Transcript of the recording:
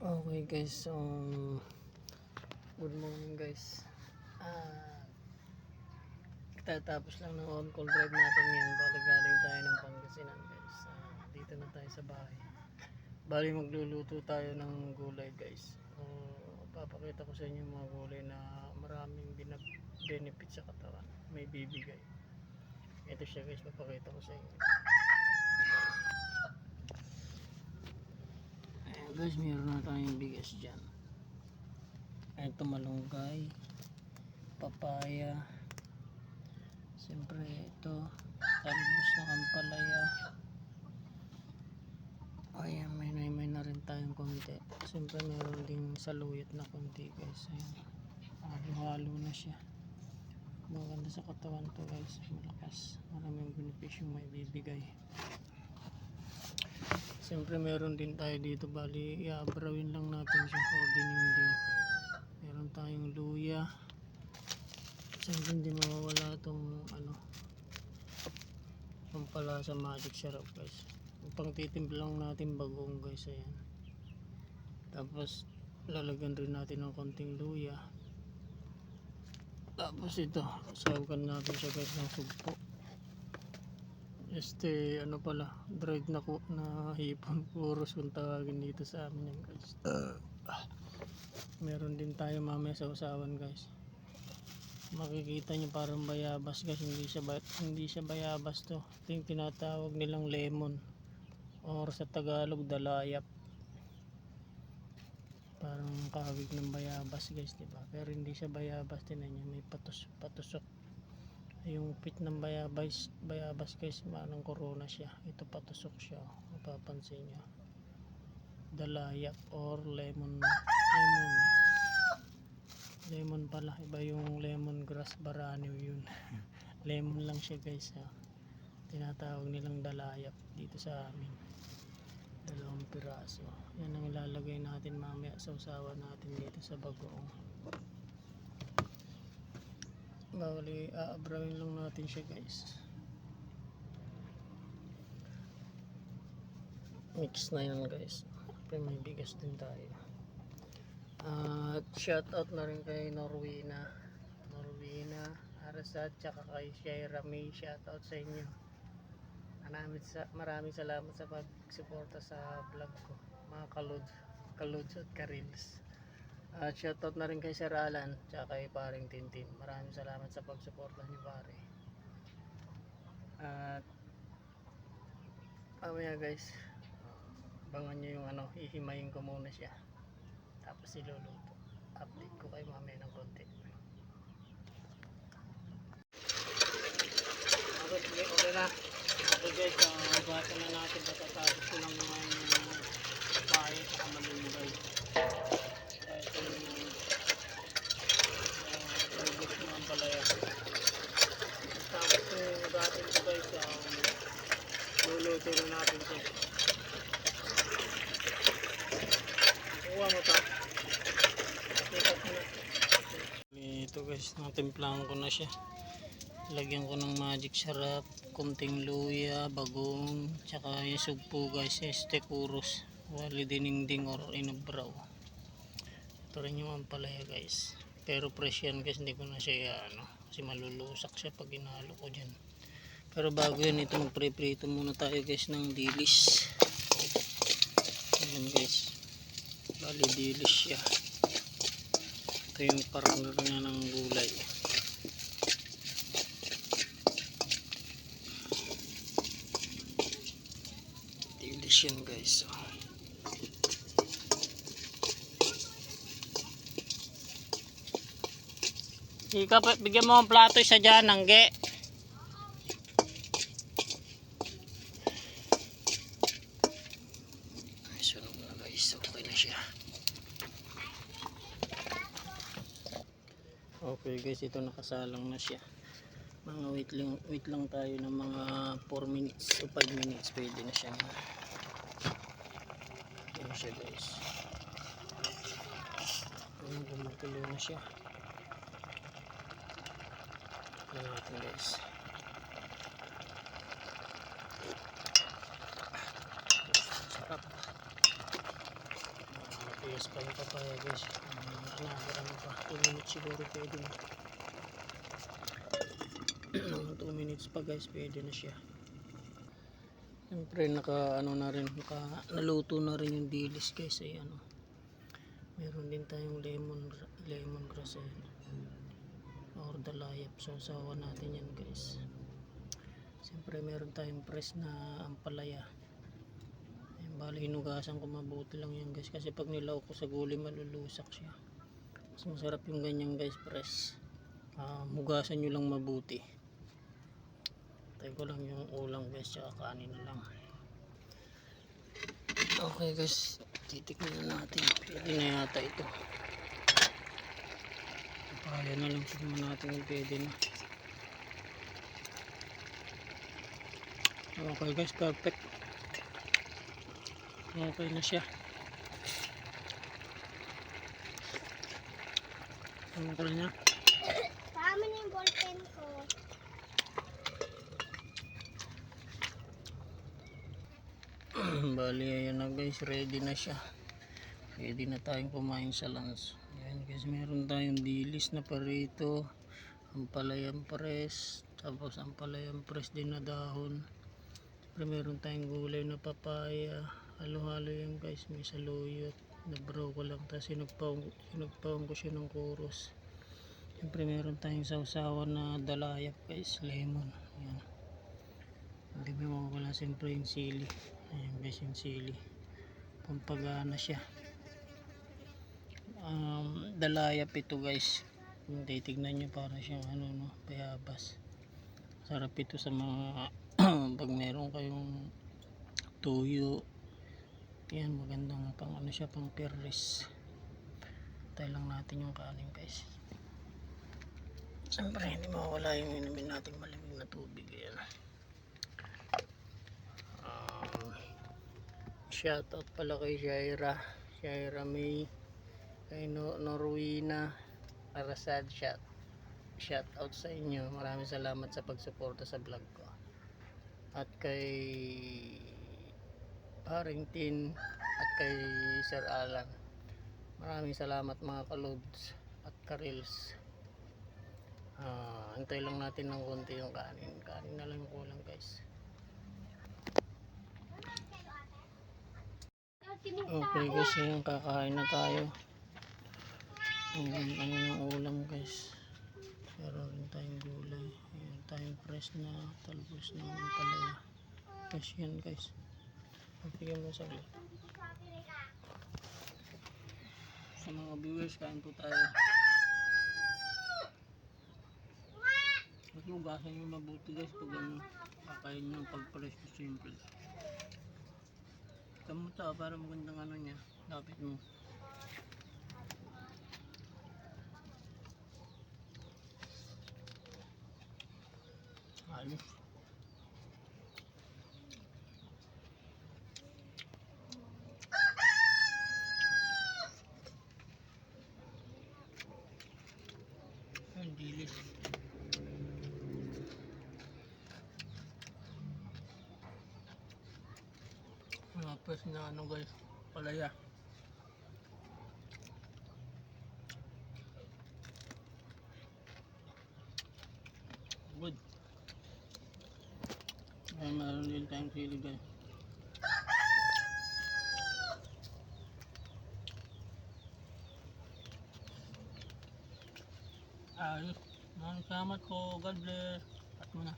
Okay guys, so good morning guys. Tatapos lang ng on-call drive natin yan. Bali galing tayo ng Pangasinan guys. Dito na tayo sa bahay. Bali magluluto tayo ng gulay guys. Papakita ko sa inyo mga gulay na maraming benefit sa katawan. May bibigay. Ito siya guys, papakita ko sa inyo. Ayan guys, meron na tayong bigas dyan. Ito malunggay, papaya, siyempre ito talbos na kampalaya. Ayan, may na rin tayong konti. Siyempre meron ding saluyot na konti guys. Ayan, halo-halo na siya. Maganda sa katawan to guys, malakas, maraming benepisyo may bibigay. Siyempre meron din tayo dito, bali i-abrawin lang natin siya o dininding. Meron tayong luya. Siyempre hindi mawawala itong pampalasa magic syrup guys. Pang titimpla lang natin bagoong guys. Ayan, tapos lalagyan rin natin ng konting luya. Tapos ito, sawagan natin siya guys ng sugpo. Dried na hipon, puros kung tawagin dito sa amin yan guys. Meron din tayo mamaya sa usawan guys. Makikita nyo parang bayabas guys, hindi siya bayabas to. Ito yung tinatawag nilang lemon, or sa Tagalog dalayap. Parang kahawig ng bayabas guys, diba? Pero hindi siya bayabas, tinan nyo, may patusok. Yung pit ng bayabas guys, manang corona siya. Ito patusok siya, mapapansin nyo. Dalayap or lemon pala, iba yung lemongrass baraniw yun. Lemon lang siya guys, ha. Tinatawag nilang dalayap dito sa amin. 2 piraso. Yan ang ilalagay natin mamaya sa usawa natin dito sa bagoong. Bawali, aabrawin lang natin siya guys. Mix na yan guys. Pero may bigas din tayo. At shout out na rin kay Norwina Arasat, tsaka kay Shaira May. Shout out sa inyo. Maraming salamat sa pagsuporta sa vlog ko, mga kaluds at karils. At shoutout na rin kay Sir Alan tsaka kay paring Tintin. Maraming salamat sa pagsuporta niyo pare. At mamaya guys, abangan nyo yung hihimayin ko muna siya, tapos iluluto. Update ko kayo mamaya ng konti. Okay na. Okay guys, basa na natin, patatapos ko lang naman yung pahay sa malunggay. Ito yung talbos na kampalaya. Tapos yung gatin ko guys, luluto rin natin ito. Kuha mo ito. Pakipat mo na. Ito guys, natimplahan ko na siya. Lagyan ko ng magic syrup, kunting luya, bagong, tsaka yung sugpo guys, puros, wali dininding or inubraw. Ito rin yung ampalaya guys, pero fresh yan guys, hindi ko na siya kasi malulusak siya pag inalo ko dyan. Pero bago yun, ito magprito muna tayo guys ng dilis. Ayan guys, bali dilis siya. Ito yung partner niya ng gulay. Yan guys, bigyan mo ang plato isa dyan, nangge. Ay, sunog na guys, okay na siya. Okay guys, ito nakasalang na siya. Mga wait lang tayo ng mga 4 minutes o 5 minutes, pwede na siya. Ayan siya guys, gumutulo na siya. Ayan natin guys. Sarap. Yes pa yung papaya guys. Another ano pa, 2 minutes siguro pwede na. 2 minutes pa guys, pwede na siya. Siyempre naka ano na rin, naluto na rin yung dilis guys. Ay ano, meron din tayong lemongrass or dalayap. So sawa natin yan guys. Siyempre meron tayong press na ampalaya. Ayan, bali hinugasan ko mabuti lang yan guys, kasi pag nilaw ko sa gulay malulusak siya. Mas masarap yung ganyan guys, press. Hugasan nyo lang mabuti. Tayo ko lang yung ulam guys, tsaka kanin na lang. Okay guys, titikman na natin. Pwede na yata ito. Kaya na lang siguro natin yung pwede na. Okay guys, perfect. Okay na siya. Ano ko niya? Tama na yung ballpen ko. Bali ayan na guys, ready na siya. Ready na tayong kumain sa lunch. Ayan guys, meron tayong dilis na parito, ampalayang press, tapos ampalayang press din na dahon. Siyempre meron tayong gulay na papaya, halo-halo yan guys, may saluyot, na-brow ko lang, tapos sinugpawan ko siya ng kuros. Siyempre meron tayong sausawan na dalayap guys, lemon. Ayan. Hindi mo mawawala siyempre yung sili. Ayan guys, yung sili, pampagana siya. Dalayap ito guys, kung titignan nyo para siyang ano, no, bayabas. Sarap ito sa mga pag meron kayong tuyo. Yan, magandang pang ano siya, pang perris. Tayo lang natin yung kanin guys. Siyempre hindi mawala yung inumin nating malamig na tubig. Ayan. Shoutout pala kay Shaira May, kay Norwina Arasad. Shoutout sa inyo, maraming salamat sa pagsuporta sa vlog ko. At kay Paringtin at kay Sir Alan, maraming salamat mga kalods at karils. Antay lang natin ng konti yung kanin na lang yung kulang guys. Okay guys, yung kakain na tayo. Ano yung ulam guys, meron rin tayong gulay, meron tayong fresh na talbos na palaya. Fresh yan guys. Pagpigyan mo sa ulit. Sa mga viewers, kain po tayo. At hugasan nyo mabuti guys pag ano, kakain nyo pag fresh na simple. Kamuta para magandang ano niya, lapit mo. Ayos. Ang dilis. Mga press na ano guys, palaya. Good. Ay, meron din tayong sili guys. Ayos. Maraming salamat po. God bless. At muna.